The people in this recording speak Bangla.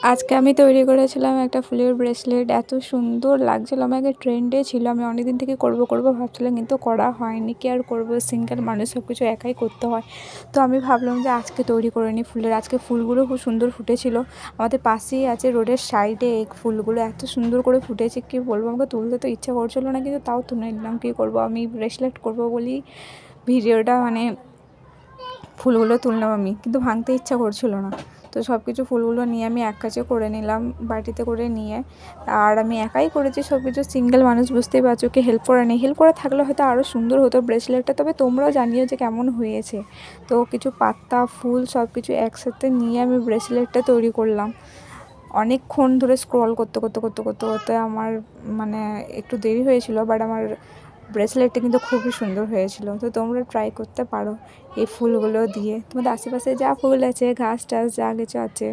আজকে আমি তৈরি করেছিলাম একটা ফুলের ব্রেসলেট। এত সুন্দর লাগছিল, আমাকে ট্রেন্ডে ছিল। আমি অনেকদিন থেকে করব করব ভাবছিলাম, কিন্তু করা হয়নি। কি আর করব, সিঙ্গেল মানুষ, সব কিছু একাই করতে হয়। তো আমি ভাবলাম যে আজকে তৈরি করে নিই ফুলের। আজকে ফুলগুলো খুব সুন্দর ফুটেছিল। আমাদের পাশেই আছে, রোডের সাইডে এই ফুলগুলো এত সুন্দর করে ফুটেছে, কি বলবো। আমাকে তুলতে তো ইচ্ছা করছিল না, কিন্তু তাও তুলে নিলাম। কী করব, আমি ব্রেসলেট করব বলেই ভিডিওটা ফুলগুলো তুললাম আমি, কিন্তু ভাঙতে ইচ্ছা করছিল না। তো সব কিছু ফুলগুলো নিয়ে আমি এক কাছে করে নিলাম, বাটিতে করে নিয়ে। আর আমি একাই করেছি সব কিছু, সিঙ্গেল মানুষ, বুঝতেই পারছো। কি হেল্প করা নেই, হেল্প করা থাকলে হয়তো আরও সুন্দর হতো ব্রেসলেটটা। তবে তোমরাও জানিও যে কেমন হয়েছে। তো কিছু পাতা, ফুল সব কিছু একসাথে নিয়ে আমি ব্রেসলেটটা তৈরি করলাম। অনেকক্ষণ ধরে স্ক্রল করতে করতে করতে করতে করতে আমার একটু দেরি হয়েছিল, বাট আমার ব্রেসলেটটা কিন্তু খুবই সুন্দর হয়েছিল। তো তোমরা ট্রাই করতে পারো এই ফুলগুলো দিয়ে। তোমাদের আশেপাশে যা ফুল আছে, ঘাস টাস যা কিছু আছে,